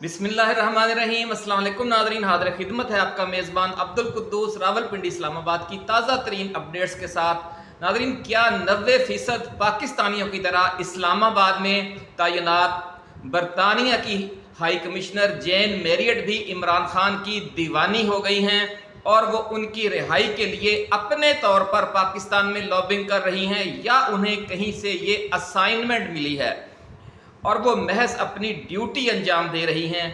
بسم اللہ الرحمن الرحیم۔ السلام علیکم ناظرین، حاضر خدمت ہے آپ کا میزبان عبدالقدوس راولپنڈی اسلام آباد کی تازہ ترین اپڈیٹس کے ساتھ۔ ناظرین، کیا 90% پاکستانیوں کی طرح اسلام آباد میں تعینات برطانیہ کی ہائی کمشنر جین میریٹ بھی عمران خان کی دیوانی ہو گئی ہیں اور وہ ان کی رہائی کے لیے اپنے طور پر پاکستان میں لابنگ کر رہی ہیں، یا انہیں کہیں سے یہ اسائنمنٹ ملی ہے اور وہ محض اپنی ڈیوٹی انجام دے رہی ہیں؟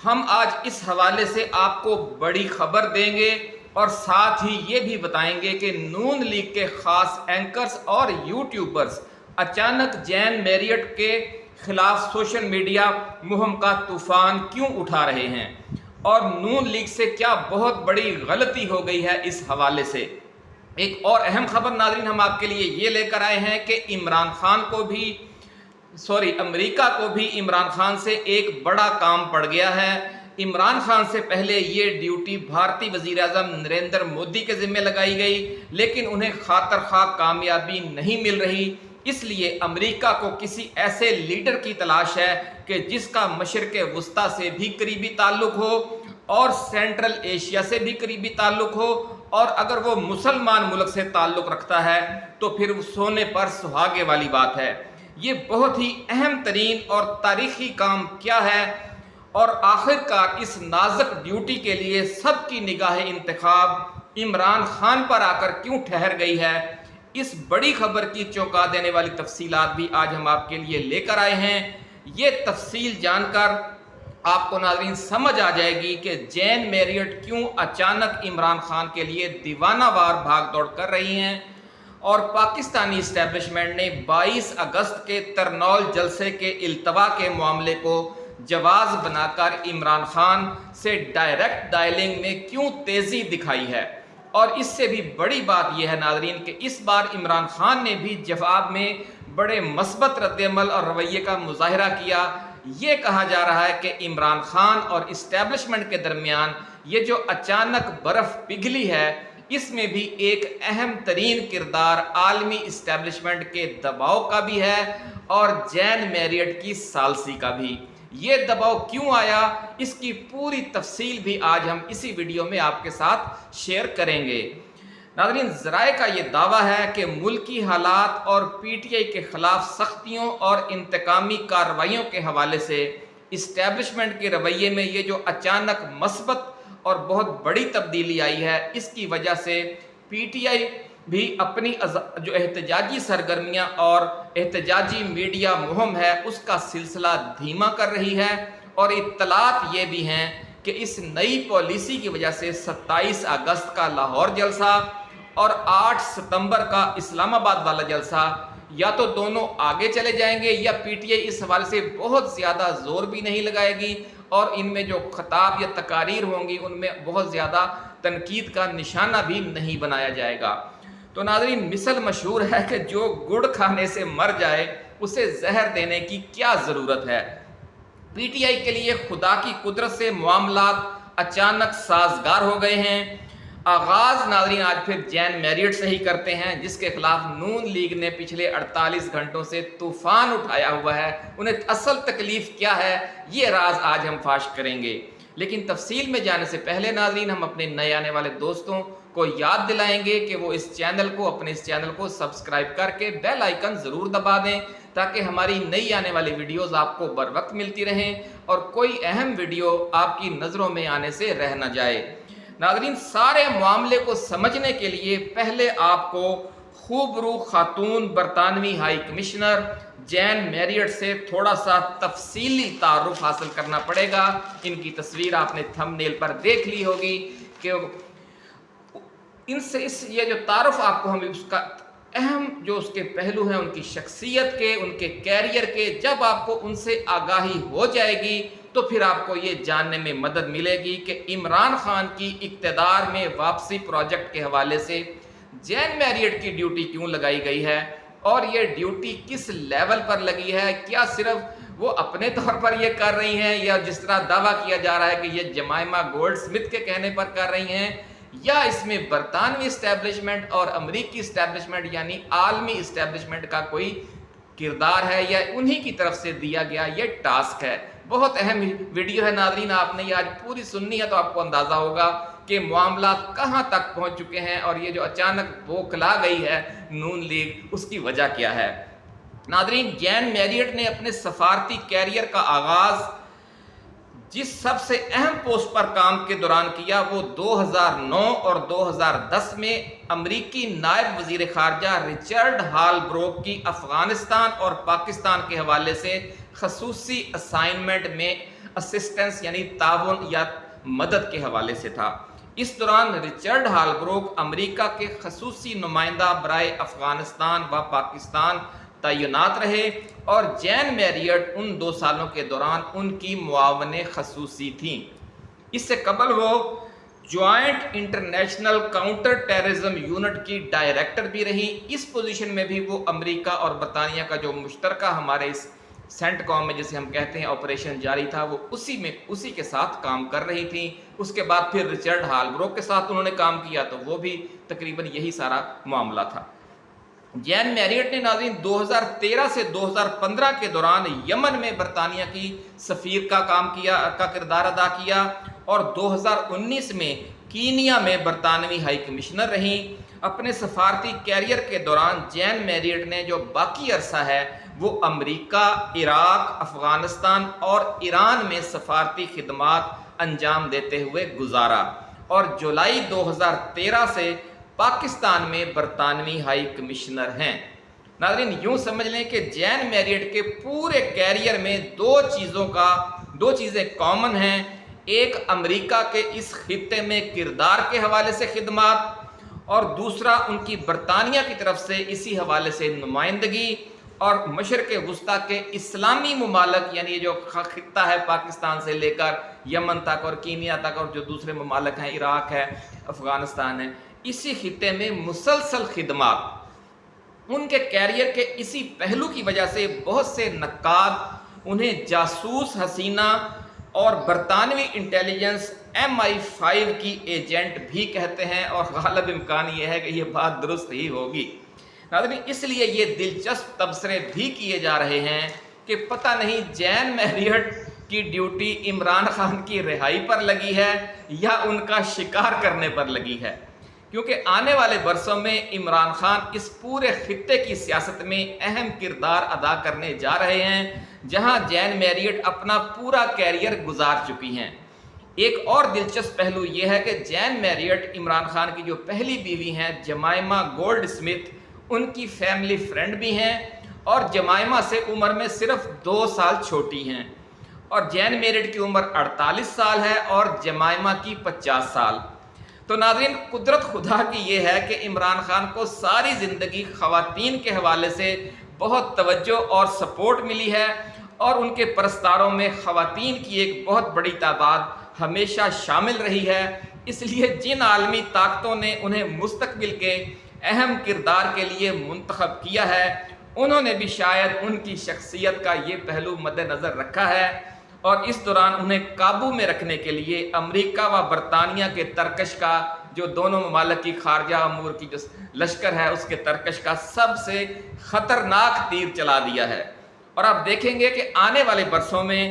ہم آج اس حوالے سے آپ کو بڑی خبر دیں گے اور ساتھ ہی یہ بھی بتائیں گے کہ نون لیگ کے خاص اینکرز اور یوٹیوبرز اچانک جین میریٹ کے خلاف سوشل میڈیا مہم کا طوفان کیوں اٹھا رہے ہیں، اور نون لیگ سے کیا بہت بڑی غلطی ہو گئی ہے اس حوالے سے۔ ایک اور اہم خبر ناظرین ہم آپ کے لیے یہ لے کر آئے ہیں کہ امریکہ کو بھی عمران خان سے ایک بڑا کام پڑ گیا ہے۔ عمران خان سے پہلے یہ ڈیوٹی بھارتی وزیر اعظم نریندر مودی کے ذمہ لگائی گئی، لیکن انہیں خاطر خواہ کامیابی نہیں مل رہی۔ اس لیے امریکہ کو کسی ایسے لیڈر کی تلاش ہے کہ جس کا مشرق وسطیٰ سے بھی قریبی تعلق ہو اور سینٹرل ایشیا سے بھی قریبی تعلق ہو، اور اگر وہ مسلمان ملک سے تعلق رکھتا ہے تو پھر وہ سونے پر سہاگے والی بات ہے۔ یہ بہت ہی اہم ترین اور تاریخی کام کیا ہے، اور آخر کار اس نازک ڈیوٹی کے لیے سب کی نگاہ انتخاب عمران خان پر آ کر کیوں ٹھہر گئی ہے؟ اس بڑی خبر کی چونکا دینے والی تفصیلات بھی آج ہم آپ کے لیے لے کر آئے ہیں۔ یہ تفصیل جان کر آپ کو ناظرین سمجھ آ جائے گی کہ جین میریٹ کیوں اچانک عمران خان کے لیے دیوانہ وار بھاگ دوڑ کر رہی ہیں، اور پاکستانی اسٹیبلشمنٹ نے 22 اگست کے ترنول جلسے کے التوا کے معاملے کو جواز بنا کر عمران خان سے ڈائریکٹ ڈائلنگ میں کیوں تیزی دکھائی ہے۔ اور اس سے بھی بڑی بات یہ ہے ناظرین کہ اس بار عمران خان نے بھی جواب میں بڑے مثبت رد عمل اور رویے کا مظاہرہ کیا۔ یہ کہا جا رہا ہے کہ عمران خان اور اسٹیبلشمنٹ کے درمیان یہ جو اچانک برف پگھلی ہے، اس میں بھی ایک اہم ترین کردار عالمی اسٹیبلشمنٹ کے دباؤ کا بھی ہے اور جین میریٹ کی ثالثی کا بھی۔ یہ دباؤ کیوں آیا، اس کی پوری تفصیل بھی آج ہم اسی ویڈیو میں آپ کے ساتھ شیئر کریں گے۔ ناظرین، ذرائع کا یہ دعویٰ ہے کہ ملکی حالات اور پی ٹی آئی کے خلاف سختیوں اور انتقامی کارروائیوں کے حوالے سے اسٹیبلشمنٹ کے رویے میں یہ جو اچانک مثبت اور بہت بڑی تبدیلی آئی ہے، اس کی وجہ سے پی ٹی آئی بھی اپنی جو احتجاجی سرگرمیاں اور احتجاجی میڈیا مہم ہے اس کا سلسلہ دھیما کر رہی ہے، اور اطلاعات یہ بھی ہیں کہ اس نئی پالیسی کی وجہ سے 27 اگست کا لاہور جلسہ اور 8 ستمبر کا اسلام آباد والا جلسہ یا تو دونوں آگے چلے جائیں گے، یا پی ٹی آئی اس حوالے سے بہت زیادہ زور بھی نہیں لگائے گی، اور ان میں جو خطاب یا تقاریر ہوں گی ان میں بہت زیادہ تنقید کا نشانہ بھی نہیں بنایا جائے گا۔ تو ناظرین، مثل مشہور ہے کہ جو گڑ کھانے سے مر جائے اسے زہر دینے کی کیا ضرورت ہے۔ پی ٹی آئی کے لیے خدا کی قدرت سے معاملات اچانک سازگار ہو گئے ہیں۔ آغاز ناظرین آج پھر جین میریٹ سے ہی کرتے ہیں، جس کے خلاف نون لیگ نے پچھلے 48 گھنٹوں سے طوفان اٹھایا ہوا ہے۔ انہیں اصل تکلیف کیا ہے، یہ راز آج ہم فاش کریں گے۔ لیکن تفصیل میں جانے سے پہلے ناظرین ہم اپنے نئے آنے والے دوستوں کو یاد دلائیں گے کہ وہ اپنے اس چینل کو سبسکرائب کر کے بیل آئیکن ضرور دبا دیں، تاکہ ہماری نئی آنے والی ویڈیوز آپ کو بر وقت ملتی رہیں اور کوئی اہم ویڈیو آپ کی نظروں میں آنے سے رہ نہ جائے۔ ناظرین، سارے معاملے کو سمجھنے کے لیے پہلے آپ کو خوبرو خاتون برطانوی ہائی کمشنر جین میریٹ سے تھوڑا سا تفصیلی تعارف حاصل کرنا پڑے گا۔ ان کی تصویر آپ نے تھم نیل پر دیکھ لی ہوگی کہ یہ جو تعارف آپ کو ہم اس کا اہم جو اس کے پہلو ہیں ان کی شخصیت کے، ان کے کیریئر کے، جب آپ کو ان سے آگاہی ہو جائے گی تو پھر آپ کو یہ جاننے میں مدد ملے گی کہ عمران خان کی اقتدار میں واپسی پروجیکٹ کے حوالے سے جین میریٹ کی ڈیوٹی کیوں لگائی گئی ہے، اور یہ ڈیوٹی کس لیول پر لگی ہے۔ کیا صرف وہ اپنے طور پر یہ کر رہی ہیں، یا جس طرح دعویٰ کیا جا رہا ہے کہ یہ جمائما گولڈ سمتھ کے کہنے پر کر رہی ہیں، یا اس میں برطانوی اسٹیبلشمنٹ اور امریکی اسٹیبلشمنٹ یعنی عالمی اسٹیبلشمنٹ کا کوئی کردار ہے، یا انہی کی طرف سے دیا گیا یہ ٹاسک ہے۔ بہت اہم ویڈیو ہے ناظرین، آپ نے یہ آج پوری سننی ہے تو آپ کو اندازہ ہوگا کہ معاملات کہاں تک پہنچ چکے ہیں اور یہ جو اچانک بوکھلا گئی ہے نون لیگ، اس کی وجہ کیا ہے۔ ناظرین، جین میریٹ نے اپنے سفارتی کیریئر کا آغاز جس سب سے اہم پوسٹ پر کام کے دوران کیا وہ 2009 اور 2010 میں امریکی نائب وزیر خارجہ رچرڈ ہال بروک کی افغانستان اور پاکستان کے حوالے سے خصوصی اسائنمنٹ میں اسسٹنس یعنی تعاون یا مدد کے حوالے سے تھا۔ اس دوران رچرڈ ہال بروک امریکہ کے خصوصی نمائندہ برائے افغانستان و پاکستان تعینات رہے اور جین میریٹ ان 2 سالوں کے دوران ان کی معاون خصوصی تھیں۔ اس سے قبل وہ joint international counter terrorism unit کی ڈائریکٹر بھی رہی۔ اس پوزیشن میں بھی وہ امریکہ اور برطانیہ کا جو مشترکہ ہمارے اس سینٹ کام میں جسے ہم کہتے ہیں آپریشن جاری تھا، وہ اسی کے ساتھ کام کر رہی تھیں۔ اس کے بعد پھر رچرڈ ہال بروک کے ساتھ انہوں نے کام کیا تو وہ بھی تقریباً یہی سارا معاملہ تھا۔ جین میریٹ نے ناظرین 2013 سے 2015 کے دوران یمن میں برطانیہ کی سفیر کا کردار ادا کیا اور 2019 میں کینیا میں برطانوی ہائی کمشنر رہیں۔ اپنے سفارتی کیریئر کے دوران جین میریٹ نے جو باقی عرصہ ہے وہ امریکہ، عراق، افغانستان اور ایران میں سفارتی خدمات انجام دیتے ہوئے گزارا اور جولائی 2013 سے پاکستان میں برطانوی ہائی کمشنر ہیں۔ ناظرین، یوں سمجھ لیں کہ جین میریٹ کے پورے کیریئر میں دو چیزیں کامن ہیں۔ ایک امریکہ کے اس خطے میں کردار کے حوالے سے خدمات اور دوسرا ان کی برطانیہ کی طرف سے اسی حوالے سے نمائندگی اور مشرق وسطیٰ کے اسلامی ممالک یعنی جو خطہ ہے پاکستان سے لے کر یمن تک اور کینیا تک اور جو دوسرے ممالک ہیں عراق ہے، افغانستان ہے، اسی خطے میں مسلسل خدمات۔ ان کے کیریئر کے اسی پہلو کی وجہ سے بہت سے نقاد انہیں جاسوس حسینہ اور برطانوی انٹیلیجنس MI5 کی ایجنٹ بھی کہتے ہیں اور غالب امکان یہ ہے کہ یہ بات درست ہی ہوگی۔ ناظرین، اس لیے یہ دلچسپ تبصرے بھی کیے جا رہے ہیں کہ پتہ نہیں جین میریٹ کی ڈیوٹی عمران خان کی رہائی پر لگی ہے یا ان کا شکار کرنے پر لگی ہے، کیونکہ آنے والے برسوں میں عمران خان اس پورے خطے کی سیاست میں اہم کردار ادا کرنے جا رہے ہیں جہاں جین میریٹ اپنا پورا کیریئر گزار چکی ہیں۔ ایک اور دلچسپ پہلو یہ ہے کہ جین میریٹ عمران خان کی جو پہلی بیوی ہیں جمائمہ گولڈ سمتھ، ان کی فیملی فرینڈ بھی ہیں اور جمائمہ سے عمر میں صرف 2 سال چھوٹی ہیں اور جین میریٹ کی عمر 48 سال ہے اور جمائمہ کی 50 سال۔ تو ناظرین، قدرت خدا کی یہ ہے کہ عمران خان کو ساری زندگی خواتین کے حوالے سے بہت توجہ اور سپورٹ ملی ہے اور ان کے پرستاروں میں خواتین کی ایک بہت بڑی تعداد ہمیشہ شامل رہی ہے۔ اس لیے جن عالمی طاقتوں نے انہیں مستقبل کے اہم کردار کے لیے منتخب کیا ہے، انہوں نے بھی شاید ان کی شخصیت کا یہ پہلو مد نظر رکھا ہے اور اس دوران انہیں قابو میں رکھنے کے لیے امریکہ و برطانیہ کے ترکش کا، جو دونوں ممالک کی خارجہ امور کی جو لشکر ہے اس کے ترکش کا سب سے خطرناک تیر چلا دیا ہے۔ اور آپ دیکھیں گے کہ آنے والے برسوں میں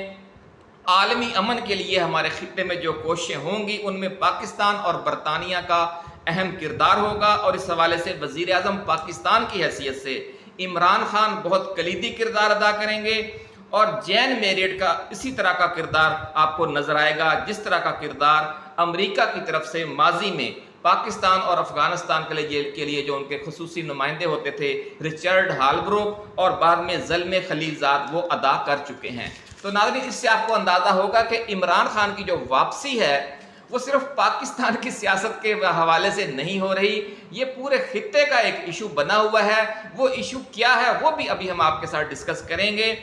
عالمی امن کے لیے ہمارے خطے میں جو کوششیں ہوں گی ان میں پاکستان اور برطانیہ کا اہم کردار ہوگا اور اس حوالے سے وزیر اعظم پاکستان کی حیثیت سے عمران خان بہت کلیدی کردار ادا کریں گے اور جین میریٹ کا اسی طرح کا کردار آپ کو نظر آئے گا جس طرح کا کردار امریکہ کی طرف سے ماضی میں پاکستان اور افغانستان کے لیے جو ان کے خصوصی نمائندے ہوتے تھے رچرڈ ہال بروک اور بعد میں زلمے خلیل زاد وہ ادا کر چکے ہیں۔ تو ناظرین، اس سے آپ کو اندازہ ہوگا کہ عمران خان کی جو واپسی ہے وہ صرف پاکستان کی سیاست کے حوالے سے نہیں ہو رہی، یہ پورے خطے کا ایک ایشو بنا ہوا ہے۔ وہ ایشو کیا ہے وہ بھی ابھی ہم آپ کے ساتھ ڈسکس کریں گے۔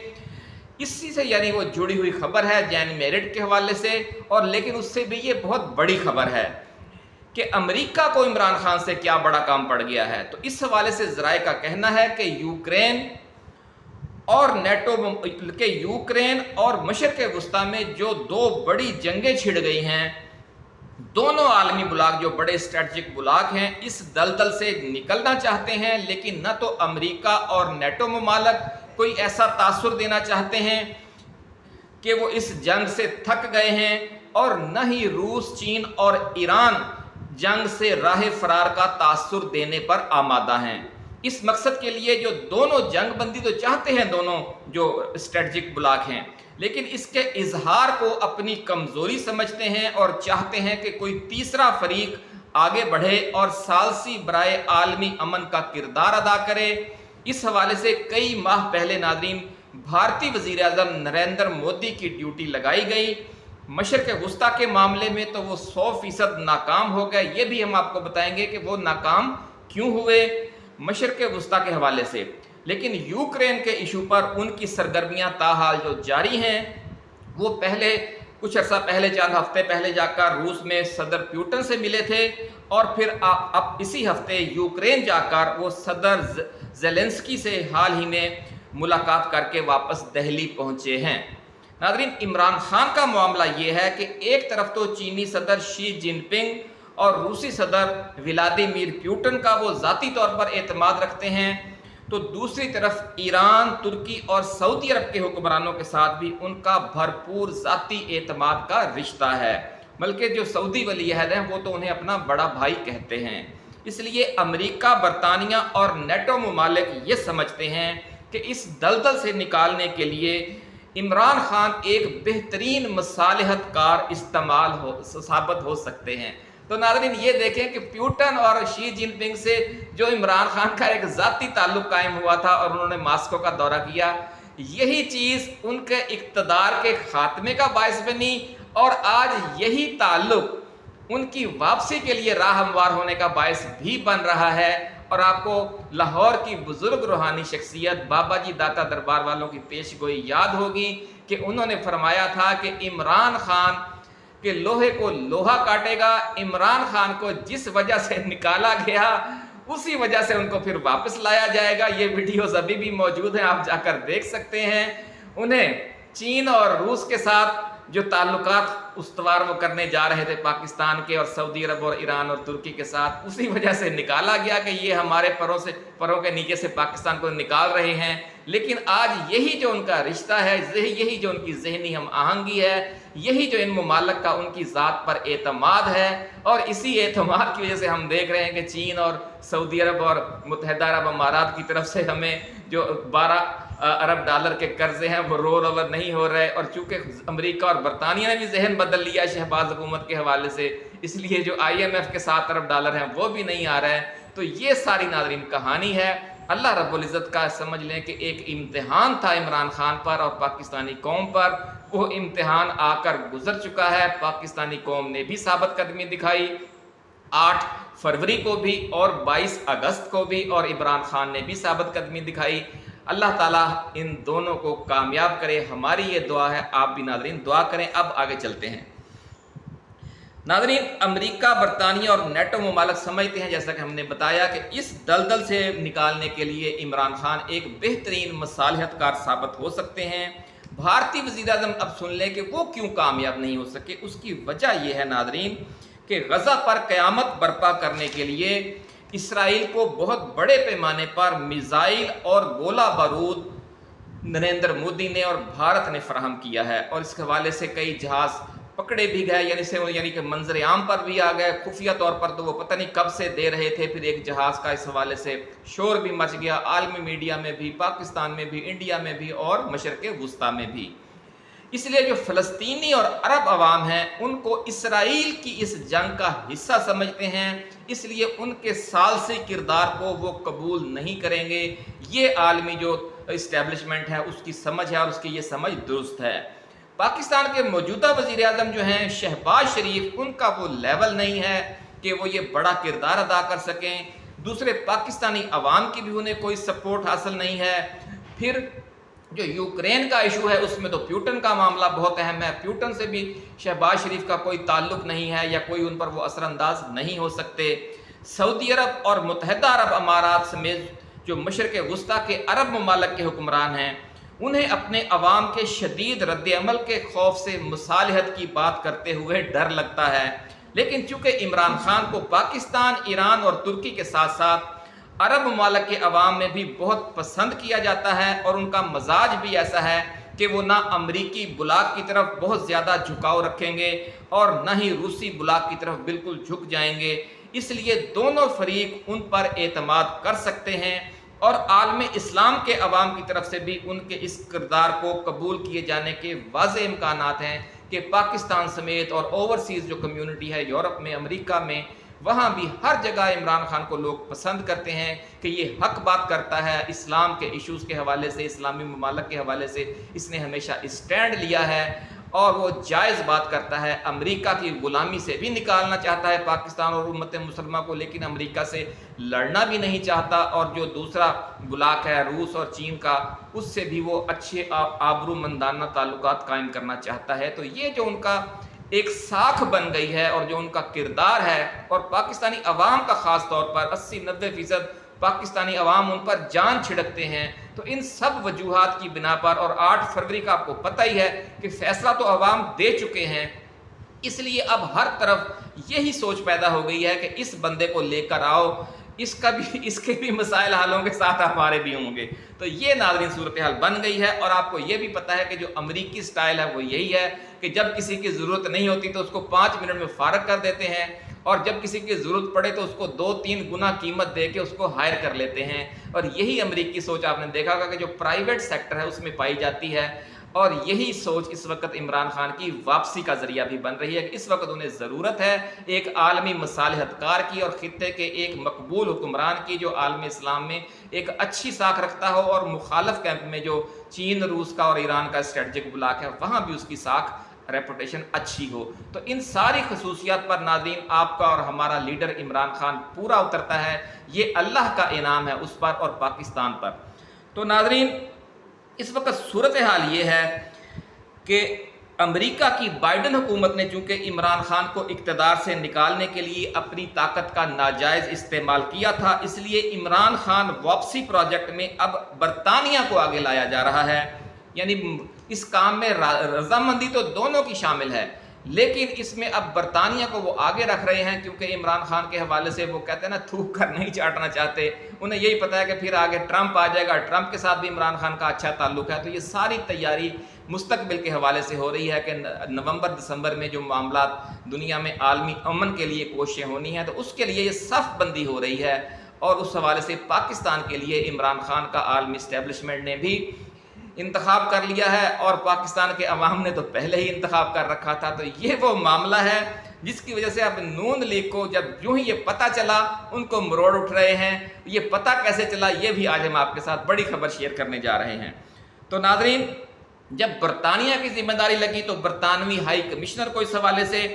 اسی سے یعنی وہ جڑی ہوئی خبر ہے جین میریٹ کے حوالے سے، اور لیکن اس سے بھی یہ بہت بڑی خبر ہے کہ امریکہ کو عمران خان سے کیا بڑا کام پڑ گیا ہے۔ تو اس حوالے سے ذرائع کا کہنا ہے کہ یوکرین اور مشرق وسطیٰ میں جو 2 بڑی جنگیں چھڑ گئی ہیں، دونوں عالمی بلاک جو بڑے اسٹریٹجک بلاک ہیں اس دلدل سے نکلنا چاہتے ہیں، لیکن نہ تو امریکہ اور نیٹو ممالک کوئی ایسا تاثر دینا چاہتے ہیں کہ وہ اس جنگ سے تھک گئے ہیں اور نہ ہی روس، چین اور ایران جنگ سے راہ فرار کا تاثر دینے پر آمادہ ہیں۔ اس مقصد کے لیے جو دونوں جنگ بندی تو چاہتے ہیں، دونوں جو اسٹریٹجک بلاک ہیں، لیکن اس کے اظہار کو اپنی کمزوری سمجھتے ہیں اور چاہتے ہیں کہ کوئی تیسرا فریق آگے بڑھے اور ثالثی برائے عالمی امن کا کردار ادا کرے۔ اس حوالے سے کئی ماہ پہلے ناظرین بھارتی وزیر اعظم نریندر مودی کی ڈیوٹی لگائی گئی۔ مشرق وسطیٰ کے معاملے میں تو وہ 100% ناکام ہو گئے، یہ بھی ہم آپ کو بتائیں گے کہ وہ ناکام کیوں ہوئے مشرق وسطیٰ کے حوالے سے۔ لیکن یوکرین کے ایشو پر ان کی سرگرمیاں تاحال جو جاری ہیں، وہ کچھ عرصہ پہلے، چند ہفتے پہلے جا کر روس میں صدر پیوٹن سے ملے تھے، اور پھر اب اسی ہفتے یوکرین جا کر وہ صدر زیلنسکی سے حال ہی میں ملاقات کر کے واپس دہلی پہنچے ہیں۔ ناظرین عمران خان کا معاملہ یہ ہے کہ ایک طرف تو چینی صدر شی جن پنگ اور روسی صدر ولادیمیر پوٹن کا وہ ذاتی طور پر اعتماد رکھتے ہیں، تو دوسری طرف ایران، ترکی اور سعودی عرب کے حکمرانوں کے ساتھ بھی ان کا بھرپور ذاتی اعتماد کا رشتہ ہے، بلکہ جو سعودی ولی عہد ہیں وہ تو انہیں اپنا بڑا بھائی کہتے ہیں۔ اس لیے امریکہ، برطانیہ اور نیٹو ممالک یہ سمجھتے ہیں کہ اس دلدل سے نکالنے کے لیے عمران خان ایک بہترین مصالحت کار ثابت ہو سکتے ہیں۔ تو ناظرین یہ دیکھیں کہ پیوٹن اور شی جن پنگ سے جو عمران خان کا ایک ذاتی تعلق قائم ہوا تھا اور انہوں نے ماسکو کا دورہ کیا، یہی چیز ان کے اقتدار کے خاتمے کا باعث بنی، اور آج یہی تعلق ان کی واپسی کے لیے راہ ہموار ہونے کا باعث بھی بن رہا ہے۔ اور آپ کو لاہور کی بزرگ روحانی شخصیت بابا جی داتا دربار والوں کی پیش گوئی یاد ہوگی کہ انہوں نے فرمایا تھا کہ عمران خان کہ لوہے کو لوہا کاٹے گا، عمران خان کو جس وجہ سے نکالا گیا اسی وجہ سے ان کو پھر واپس لایا جائے گا۔ یہ ویڈیوز ابھی بھی موجود ہیں، آپ جا کر دیکھ سکتے ہیں۔ انہیں چین اور روس کے ساتھ جو تعلقات استوار وہ کرنے جا رہے تھے پاکستان کے، اور سعودی عرب اور ایران اور ترکی کے ساتھ، اسی وجہ سے نکالا گیا کہ یہ ہمارے پروں کے نیچے سے پاکستان کو نکال رہے ہیں۔ لیکن آج یہی جو ان کا رشتہ ہے، یہی جو ان کی ذہنی ہم آہنگی ہے، یہی جو ان ممالک کا ان کی ذات پر اعتماد ہے، اور اسی اعتماد کی وجہ سے ہم دیکھ رہے ہیں کہ چین اور سعودی عرب اور متحدہ عرب امارات کی طرف سے ہمیں جو 12 ارب ڈالر کے قرضے ہیں وہ رول اوور نہیں ہو رہے، اور چونکہ امریکہ اور برطانیہ نے بھی ذہن بدل لیا شہباز حکومت کے حوالے سے، اس لیے جو IMF کے 7 ارب ڈالر ہیں وہ بھی نہیں آ رہے۔ تو یہ ساری ناظرین کہانی ہے۔ اللہ رب العزت کا سمجھ لیں کہ ایک امتحان تھا عمران خان پر اور پاکستانی قوم پر، وہ امتحان آ کر گزر چکا ہے۔ پاکستانی قوم نے بھی ثابت قدمی دکھائی 8 فروری کو بھی اور 22 اگست کو بھی، اور عمران خان نے بھی ثابت قدمی دکھائی۔ اللہ تعالیٰ ان دونوں کو کامیاب کرے، ہماری یہ دعا ہے، آپ بھی ناظرین دعا کریں۔ اب آگے چلتے ہیں ناظرین۔ امریکہ، برطانیہ اور نیٹو ممالک سمجھتے ہیں، جیسا کہ ہم نے بتایا، کہ اس دلدل سے نکالنے کے لیے عمران خان ایک بہترین مصالحت کار ثابت ہو سکتے ہیں۔ بھارتی وزیر اعظم اب سن لیں کہ وہ کیوں کامیاب نہیں ہو سکے۔ اس کی وجہ یہ ہے ناظرین کہ غزہ پر قیامت برپا کرنے کے لیے اسرائیل کو بہت بڑے پیمانے پر میزائل اور گولہ بارود نریندر مودی نے اور بھارت نے فراہم کیا ہے، اور اس کے حوالے سے کئی جہاز پکڑے بھی گئے، یعنی کہ منظر عام پر بھی آ گئے۔ خفیہ طور پر تو وہ پتہ نہیں کب سے دے رہے تھے، پھر ایک جہاز کا اس حوالے سے شور بھی مچ گیا، عالمی میڈیا میں بھی، پاکستان میں بھی، انڈیا میں بھی اور مشرق وسطیٰ میں بھی۔ اس لیے جو فلسطینی اور عرب عوام ہیں ان کو اسرائیل کی اس جنگ کا حصہ سمجھتے ہیں، اس لیے ان کے ثالثی کردار کو وہ قبول نہیں کریں گے۔ یہ عالمی جو اسٹیبلشمنٹ ہے اس کی سمجھ ہے، اور اس کی یہ سمجھ درست ہے۔ پاکستان کے موجودہ وزیر اعظم جو ہیں شہباز شریف، ان کا وہ لیول نہیں ہے کہ وہ یہ بڑا کردار ادا کر سکیں۔ دوسرے پاکستانی عوام کی بھی انہیں کوئی سپورٹ حاصل نہیں ہے۔ پھر جو یوکرین کا ایشو ہے اس میں تو پیوٹن کا معاملہ بہت اہم ہے، پیوٹن سے بھی شہباز شریف کا کوئی تعلق نہیں ہے، یا کوئی ان پر وہ اثر انداز نہیں ہو سکتے۔ سعودی عرب اور متحدہ عرب امارات سمیت جو مشرق وسطیٰ کے عرب ممالک کے حکمران ہیں، انہیں اپنے عوام کے شدید رد عمل کے خوف سے مصالحت کی بات کرتے ہوئے ڈر لگتا ہے۔ لیکن چونکہ عمران خان کو پاکستان، ایران اور ترکی کے ساتھ ساتھ عرب ممالک کے عوام میں بھی بہت پسند کیا جاتا ہے، اور ان کا مزاج بھی ایسا ہے کہ وہ نہ امریکی بلاک کی طرف بہت زیادہ جھکاؤ رکھیں گے اور نہ ہی روسی بلاک کی طرف بالکل جھک جائیں گے، اس لیے دونوں فریق ان پر اعتماد کر سکتے ہیں، اور عالم اسلام کے عوام کی طرف سے بھی ان کے اس کردار کو قبول کیے جانے کے واضح امکانات ہیں کہ پاکستان سمیت اور اوورسیز جو کمیونٹی ہے یورپ میں، امریکہ میں، وہاں بھی ہر جگہ عمران خان کو لوگ پسند کرتے ہیں کہ یہ حق بات کرتا ہے، اسلام کے ایشوز کے حوالے سے، اسلامی ممالک کے حوالے سے اس نے ہمیشہ اسٹینڈ لیا ہے، اور وہ جائز بات کرتا ہے، امریکہ کی غلامی سے بھی نکالنا چاہتا ہے پاکستان اور امت مسلمہ کو، لیکن امریکہ سے لڑنا بھی نہیں چاہتا، اور جو دوسرا بلاک ہے روس اور چین کا، اس سے بھی وہ اچھے آبرو مندانہ تعلقات قائم کرنا چاہتا ہے۔ تو یہ جو ان کا ایک ساکھ بن گئی ہے اور جو ان کا کردار ہے، اور پاکستانی عوام کا خاص طور پر 80-90% پاکستانی عوام ان پر جان چھڑکتے ہیں، تو ان سب وجوہات کی بنا پر، اور 8 فروری کا آپ کو پتہ ہی ہے کہ فیصلہ تو عوام دے چکے ہیں، اس لیے اب ہر طرف یہی سوچ پیدا ہو گئی ہے کہ اس بندے کو لے کر آؤ، اس کے بھی مسائل حل ہوں گے، ساتھ ہمارے بھی ہوں گے۔ تو یہ ناظرین صورتحال بن گئی ہے، اور آپ کو یہ بھی پتہ ہے کہ جو امریکی سٹائل ہے وہ یہی ہے کہ جب کسی کی ضرورت نہیں ہوتی تو اس کو 5 منٹ میں فارغ کر دیتے ہیں، اور جب کسی کی ضرورت پڑے تو اس کو 2-3 گنا قیمت دے کے اس کو ہائر کر لیتے ہیں، اور یہی امریکی سوچ آپ نے دیکھا ہوگا کہ جو پرائیویٹ سیکٹر ہے اس میں پائی جاتی ہے، اور یہی سوچ اس وقت عمران خان کی واپسی کا ذریعہ بھی بن رہی ہے کہ اس وقت انہیں ضرورت ہے ایک عالمی مصالحت کار کی اور خطے کے ایک مقبول حکمران کی جو عالم اسلام میں ایک اچھی ساکھ رکھتا ہو، اور مخالف کیمپ میں جو چین، روس کا اور ایران کا اسٹریٹجک بلاک ہے وہاں بھی اس کی ساکھ ریپوٹیشن اچھی ہو۔ تو ان ساری خصوصیات پر ناظرین آپ کا اور ہمارا لیڈر عمران خان پورا اترتا ہے، یہ اللہ کا انعام ہے اس پر اور پاکستان پر۔ تو ناظرین اس وقت صورتحال یہ ہے کہ امریکہ کی بائیڈن حکومت نے چونکہ عمران خان کو اقتدار سے نکالنے کے لیے اپنی طاقت کا ناجائز استعمال کیا تھا، اس لیے عمران خان واپسی پروجیکٹ میں اب برطانیہ کو آگے لایا جا رہا ہے، یعنی اس کام میں رضامندی تو دونوں کی شامل ہے، لیکن اس میں اب برطانیہ کو وہ آگے رکھ رہے ہیں، کیونکہ عمران خان کے حوالے سے وہ کہتے ہیں نا تھوک کر نہیں چاٹنا چاہتے، انہیں یہی پتہ ہے کہ پھر آگے ٹرمپ آ جائے گا، ٹرمپ کے ساتھ بھی عمران خان کا اچھا تعلق ہے، تو یہ ساری تیاری مستقبل کے حوالے سے ہو رہی ہے کہ نومبر دسمبر میں جو معاملات دنیا میں عالمی امن کے لیے کوششیں ہونی ہیں، تو اس کے لیے یہ صف بندی ہو رہی ہے، اور اس حوالے سے پاکستان کے لیے عمران خان کا عالمی اسٹیبلشمنٹ نے بھی انتخاب کر لیا ہے، اور پاکستان کے عوام نے تو پہلے ہی انتخاب کر رکھا تھا۔ تو یہ وہ معاملہ ہے جس کی وجہ سے اب نون لیگ کو جب یوں ہی یہ پتہ چلا ان کو مروڑ اٹھ رہے ہیں، یہ پتہ کیسے چلا یہ بھی آج ہم آپ کے ساتھ بڑی خبر شیئر کرنے جا رہے ہیں۔ تو ناظرین جب برطانیہ کی ذمہ داری لگی تو برطانوی ہائی کمشنر کو اس حوالے سے،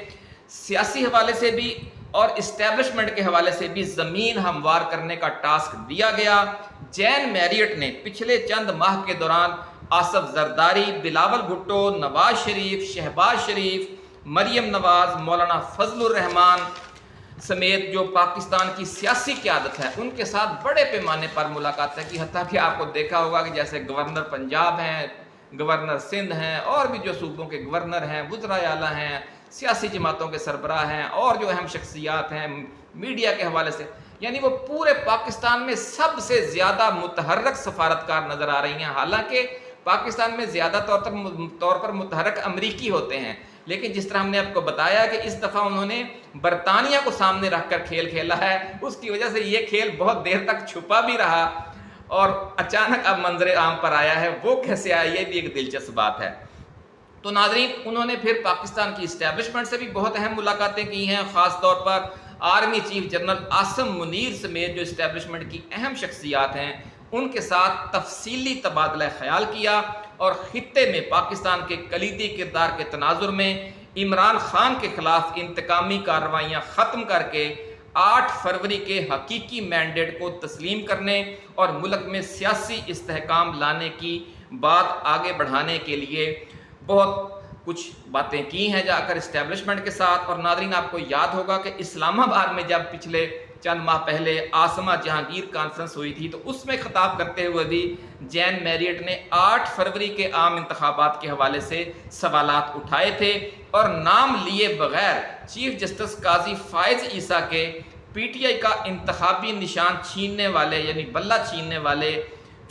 سیاسی حوالے سے بھی اور اسٹیبلشمنٹ کے حوالے سے بھی زمین ہموار کرنے کا ٹاسک دیا گیا۔ جین میریٹ نے پچھلے چند ماہ کے دوران آصف زرداری، بلاول بھٹو، نواز شریف، شہباز شریف، مریم نواز، مولانا فضل الرحمان سمیت جو پاکستان کی سیاسی قیادت ہے ان کے ساتھ بڑے پیمانے پر ملاقاتیں کی، حتیٰ کہ آپ کو دیکھا ہوگا کہ جیسے گورنر پنجاب ہیں، گورنر سندھ ہیں، اور بھی جو صوبوں کے گورنر ہیں، وزراء اعلیٰ ہیں، سیاسی جماعتوں کے سربراہ ہیں، اور جو اہم شخصیات ہیں میڈیا کے حوالے سے، یعنی وہ پورے پاکستان میں سب سے زیادہ متحرک سفارتکار نظر آ رہی ہیں، حالانکہ پاکستان میں زیادہ طور پر متحرک امریکی ہوتے ہیں، لیکن جس طرح ہم نے آپ کو بتایا کہ اس دفعہ انہوں نے برطانیہ کو سامنے رکھ کر کھیل کھیلا ہے، اس کی وجہ سے یہ کھیل بہت دیر تک چھپا بھی رہا اور اچانک اب منظر عام پر آیا ہے، وہ کیسے آیا یہ بھی ایک دلچسپ بات ہے۔ تو ناظرین انہوں نے پھر پاکستان کی اسٹیبلشمنٹ سے بھی بہت اہم ملاقاتیں کی ہیں، خاص طور پر army chief general Asim Munir سمیت جو اسٹیبلشمنٹ کی اہم شخصیات ہیں ان کے ساتھ تفصیلی تبادلہ خیال کیا، اور خطے میں پاکستان کے کلیدی کردار کے تناظر میں عمران خان کے خلاف انتقامی کارروائیاں ختم کر کے 8 فروری کے حقیقی مینڈیٹ کو تسلیم کرنے اور ملک میں سیاسی استحکام لانے کی بات آگے بڑھانے کے لیے بہت کچھ باتیں کی ہیں جا کر اسٹیبلشمنٹ کے ساتھ۔ اور ناظرین آپ کو یاد ہوگا کہ اسلام آباد میں جب پچھلے چند ماہ پہلے عاصمہ جہانگیر کانفرنس ہوئی تھی تو اس میں خطاب کرتے ہوئے بھی جین میریٹ نے 8 فروری کے عام انتخابات کے حوالے سے سوالات اٹھائے تھے، اور نام لیے بغیر چیف جسٹس قاضی فائز عیسیٰ کے پی ٹی آئی کا انتخابی نشان چھیننے والے یعنی بلہ چھیننے والے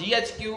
GHQ